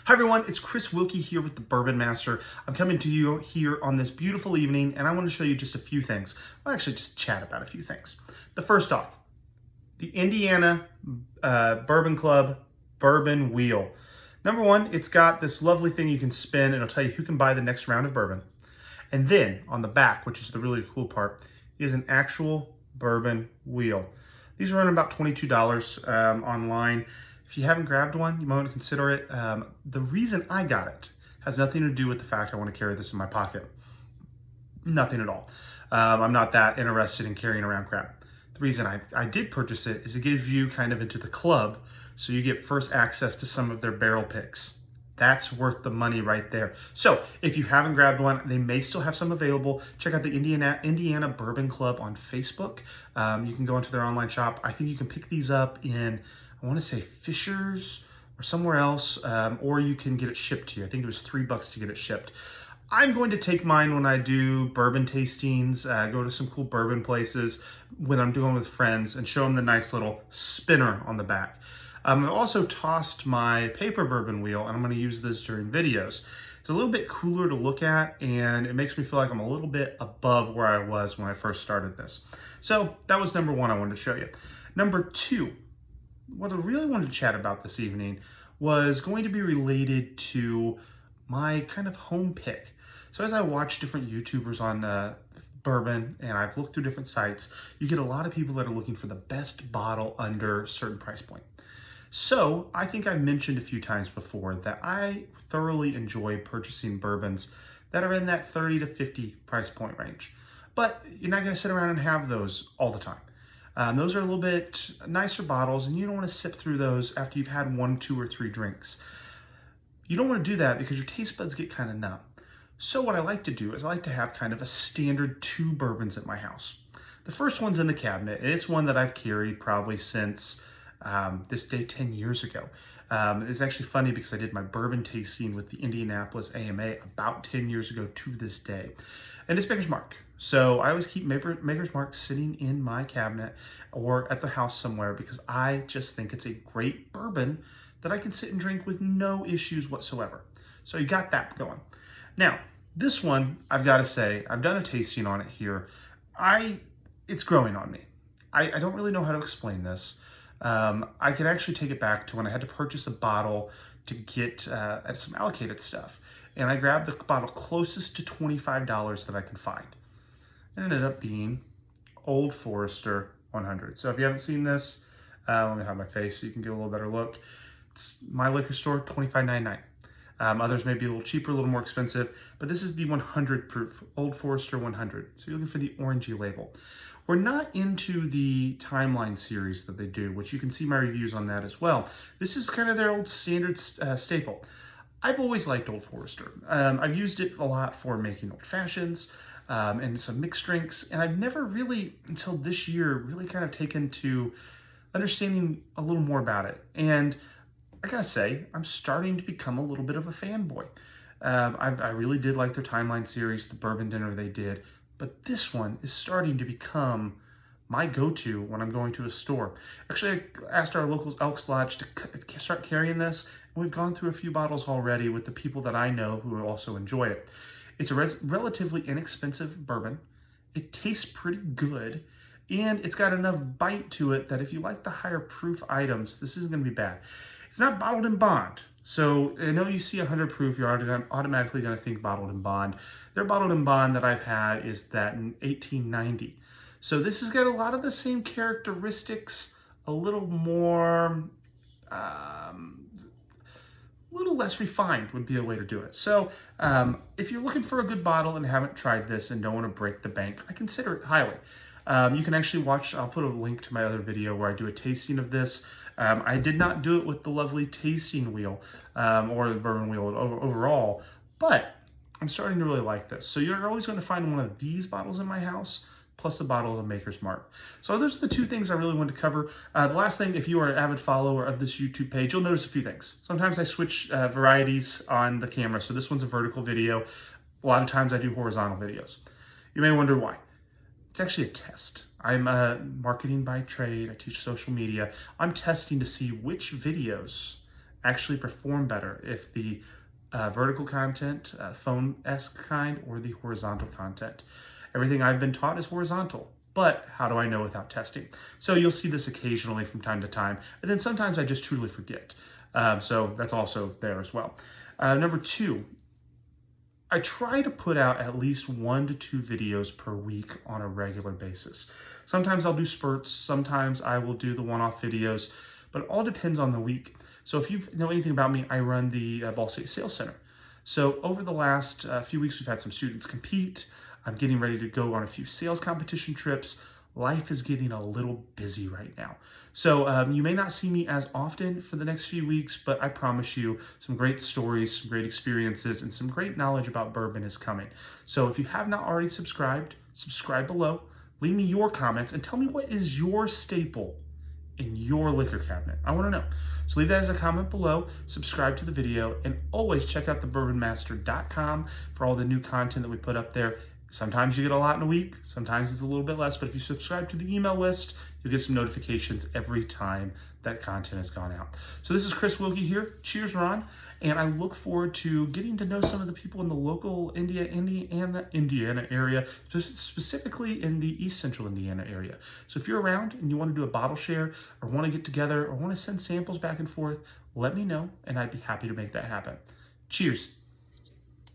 Hi everyone, it's Chris Wilkie here with the Bourbon Master. I'm coming to you here on this beautiful evening and I want to show you just a few things. Well, actually just chat about a few things. The first off, the Indiana Bourbon Club Bourbon Wheel. Number one, it's got this lovely thing you can spin and it'll tell you who can buy the next round of bourbon. And then on the back, which is the really cool part, is an actual bourbon wheel. These are running about $22 online. If you haven't grabbed one, you might want to consider it. The reason I got it has nothing to do with the fact I want to carry this in my pocket. Nothing at all. I'm not that interested in carrying around crap. The reason I did purchase it is it gives you kind of into the club, so you get first access to some of their barrel picks. That's worth the money right there. So if you haven't grabbed one, they may still have some available. Check out the Indiana Bourbon Club on Facebook. You can go into their online shop. I think you can pick these up in, I want to say Fisher's or somewhere else, or you can get it shipped to you. I think it was $3 to get it shipped. I'm going to take mine when I do bourbon tastings, go to some cool bourbon places when I'm doing with friends and show them the nice little spinner on the back. I've also tossed my paper bourbon wheel and I'm going to use this during videos. It's a little bit cooler to look at and it makes me feel like I'm a little bit above where I was when I first started this. So that was number one I wanted to show you. Number two, what I really wanted to chat about this evening was going to be related to my kind of home pick. So as I watch different YouTubers on bourbon and I've looked through different sites, you get a lot of people that are looking for the best bottle under a certain price point. So I think I've mentioned a few times before that I thoroughly enjoy purchasing bourbons that are in that 30 to 50 price point range. But you're not going to sit around and have those all the time. Those are a little bit nicer bottles and you don't want to sip through those after you've had 1, 2, or 3 drinks. You don't want to do that because your taste buds get kind of numb. So what I like to do is I like to have kind of a standard 2 bourbons at my house. The first one's in the cabinet and it's one that I've carried probably since this day 10 years ago. It's actually funny because I did my bourbon tasting with the Indianapolis AMA about 10 years ago to this day. And it's Maker's Mark. So I always keep Maker's Mark sitting in my cabinet or at the house somewhere because I just think it's a great bourbon that I can sit and drink with no issues whatsoever. So you got that going. Now, this one, I've got to say, I've done a tasting on it here. It's growing on me. I don't really know how to explain this. I could actually take it back to when I had to purchase a bottle to get at some allocated stuff. And I grabbed the bottle closest to $25 that I could find. It ended up being Old Forester 100. So if you haven't seen this, let me hide my face so you can get a little better look. It's my liquor store, $25.99. Others may be a little cheaper, a little more expensive, but this is the 100 proof, Old Forester 100. So you're looking for the orangey label. We're not into the timeline series that they do, which you can see my reviews on that as well. This is kind of their old standard staple. I've always liked Old Forester. I've used it a lot for making old fashions and some mixed drinks, and I've never really, until this year, really kind of taken to understanding a little more about it. And I gotta say, I'm starting to become a little bit of a fanboy. I really did like their timeline series, the bourbon dinner they did, but this one is starting to become my go-to when I'm going to a store. Actually, I asked our local Elks Lodge to start carrying this, and we've gone through a few bottles already with the people that I know who also enjoy it. It's a relatively inexpensive bourbon. It tastes pretty good, and it's got enough bite to it that if you like the higher proof items, this isn't gonna be bad. It's not bottled in bond. So I know you see 100 proof, you're automatically gonna think bottled in bond. Their bottled in bond that I've had is that in 1890. So this has got a lot of the same characteristics, a little more, a little less refined would be a way to do it. So if you're looking for a good bottle and haven't tried this and don't want to break the bank, I consider it highly. You can actually watch, I'll put a link to my other video where I do a tasting of this. I did not do it with the lovely tasting wheel or the bourbon wheel overall, but I'm starting to really like this. So you're always going to find one of these bottles in my house, plus a bottle of Maker's Mark. So those are the two things I really wanted to cover. The last thing, if you are an avid follower of this YouTube page, you'll notice a few things. Sometimes I switch varieties on the camera. So this one's a vertical video. A lot of times I do horizontal videos. You may wonder why. It's actually a test. I'm marketing by trade. I teach social media. I'm testing to see which videos actually perform better if the vertical content, phone-esque kind, or the horizontal content. Everything I've been taught is horizontal, but how do I know without testing? So you'll see this occasionally from time to time, and then sometimes I just truly forget. So that's also there as well. Number two, I try to put out at least 1 to 2 videos per week on a regular basis. Sometimes I'll do spurts, sometimes I will do the one-off videos, but it all depends on the week. So if you know anything about me, I run the Ball State Sales Center. So over the last few weeks, we've had some students compete. I'm getting ready to go on a few sales competition trips. Life is getting a little busy right now. So you may not see me as often for the next few weeks, but I promise you some great stories, some great experiences, and some great knowledge about bourbon is coming. So if you have not already subscribed, subscribe below. Leave me your comments and tell me what is your staple in your liquor cabinet. I want to know. So leave that as a comment below, subscribe to the video, and always check out thebourbonmaster.com for all the new content that we put up there. Sometimes you get a lot in a week, sometimes it's a little bit less, but if you subscribe to the email list, you'll get some notifications every time that content has gone out. So this is Chris Wilkie here. Cheers, Ron. And I look forward to getting to know some of the people in the local Indiana area, specifically in the East Central Indiana area. So if you're around and you want to do a bottle share or want to get together or want to send samples back and forth, let me know and I'd be happy to make that happen. Cheers.